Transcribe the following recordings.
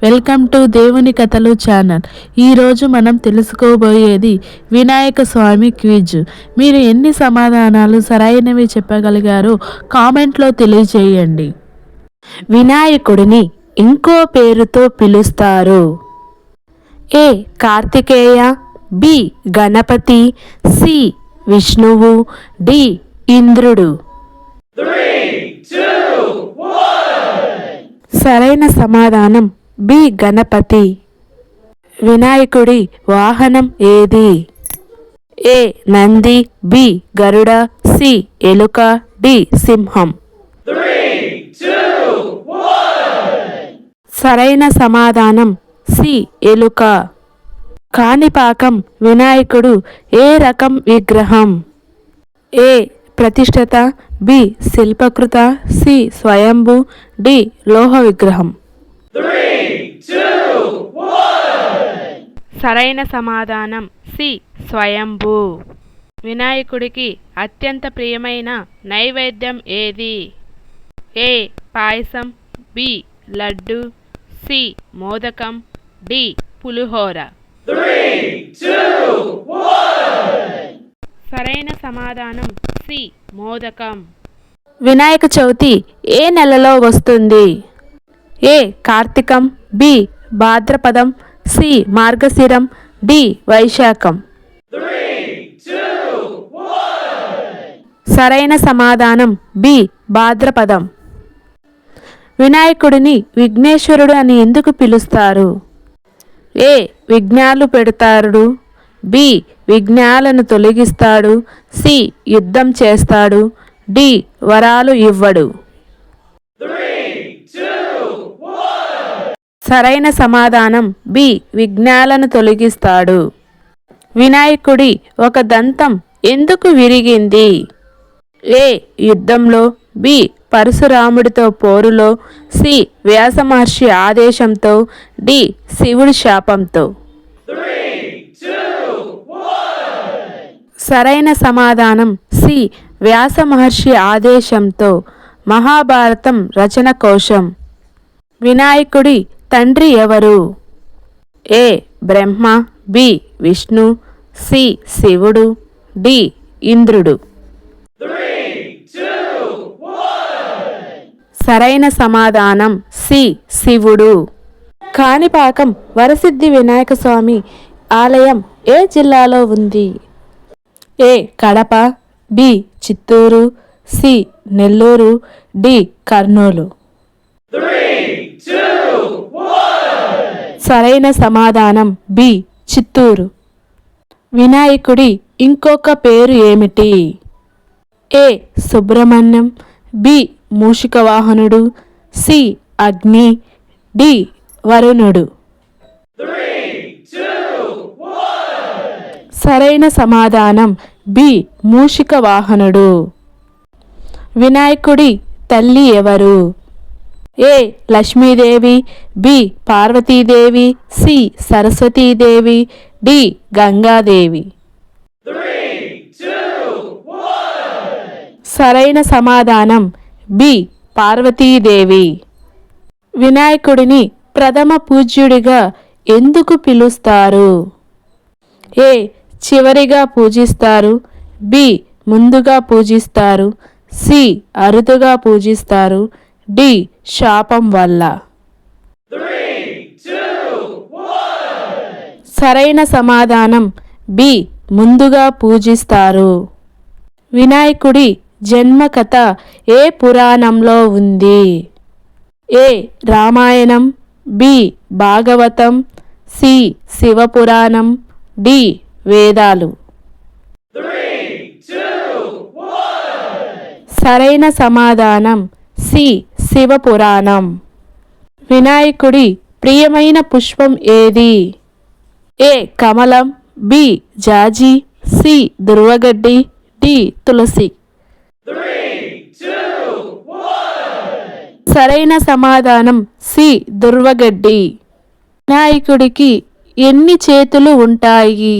Welcome to దేవుని కథలు channel. ఈరోజు మనం తెలుసుకోబోయేది వినాయక స్వామి క్విజ్. మీరు ఎన్ని సమాధానాలు సరైనవి చెప్పగలిగారో కామెంట్లో తెలియజేయండి. వినాయకుడిని ఇంకో పేరుతో పిలుస్తారు. ఏ కార్తికేయ, బి గణపతి, సి విష్ణువు, డి ఇంద్రుడు. సరైన సమాధానం బి గణపతి. వినాయకుడి వాహనం ఏది? ఏ నంది, బి గరుడ, సి ఎలుక, డి సింహం. సరైన సమాధానం సి ఎలుక. కాణిపాకం వినాయకుడు ఏ రకం విగ్రహం? ఏ ప్రతిష్ఠిత, బి శిల్పకృత, సి స్వయంభు, డి లోహ విగ్రహం. సరైన సమాధానం సి స్వయంభు. వినాయకుడికి అత్యంత ప్రియమైన నైవేద్యం ఏది? ఏ పాయసం, బి లడ్డు, సి మోదకం, డి పులిహోర. సరైన సమాధానం సి మోదకం. వినాయక చవితి ఏ నెలలో వస్తుంది? ఏ కార్తీకం, బి భాద్రపదం, సి మార్గశిరం, డి వైశాఖం. సరైన సమాధానం బి భాద్రపదం. వినాయకుడిని విఘ్నేశ్వరుడు అని ఎందుకు పిలుస్తారు? ఏ విఘ్నాలు పెడతాడు, బి విఘ్నాలను తొలగిస్తాడు, సి యుద్ధం చేస్తాడు, డి వరాలు ఇవ్వడు. సరైన సమాధానం బి విఘ్నాలను తొలగిస్తాడు. వినాయకుడి ఒక దంతం ఎందుకు విరిగింది? ఏ యుద్ధంలో, బి పరశురాముడితో పోరులో, సి వ్యాస మహర్షి ఆదేశంతో, డి శివుడి శాపంతో. సరైన సమాధానం సి వ్యాస మహర్షి ఆదేశంతో. మహాభారతం రచన కోసం. వినాయకుడి తండ్రి ఎవరు? ఏ బ్రహ్మ, బి విష్ణు, సి శివుడు, డి ఇంద్రుడు. సరైన సమాధానం సి శివుడు. కాణిపాకం వరసిద్ధి వినాయక స్వామి ఆలయం ఏ జిల్లాలో ఉంది? A Kadapa, B Chittoor, C Nellore, D Kurnool. సరైన సమాధానం బి చిత్తూరు. వినాయకుడి ఇంకొక పేరు ఏమిటి? ఏ సుబ్రహ్మణ్యం, బి మూషిక వాహనుడు, సి అగ్ని, డి వరుణుడు. సరైన సమాధానం బి మూషిక వాహనుడు. వినాయకుడి తల్లి ఎవరు? A Lakshmidevi, B Parvatidevi, C Saraswatidevi, D Gangadevi. సరైన సమాధానం బి పార్వతీదేవి. వినాయకుడిని ప్రథమ పూజ్యుడిగా ఎందుకు పిలుస్తారు? ఏ చివరిగా పూజిస్తారు, బి ముందుగా పూజిస్తారు, సి అరుదుగా పూజిస్తారు, డి శాపం వల్ల. సరైన సమాధానం బి ముందుగా పూజిస్తారు. వినాయకుడి జన్మ కథ ఏ పురాణంలో ఉంది? A Ramayanam, B Bhagavatam, C Shivapuranam, D వేదాలు. సరైన సమాధానం సి శివపురాణం. వినాయకుడి ప్రియమైన పుష్పం ఏది? ఏ కమలం, బి జాజి, సి దుర్వగడ్డి, డి తులసి. సరైన సమాధానం సి దుర్వగడ్డి. వినాయకుడికి ఎన్ని చేతులు ఉంటాయి?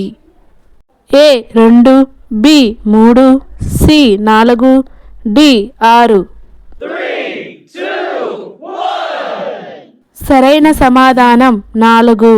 ఏ 2, బి 3, సి 4, డి 6. సరైన సమాధానం 4.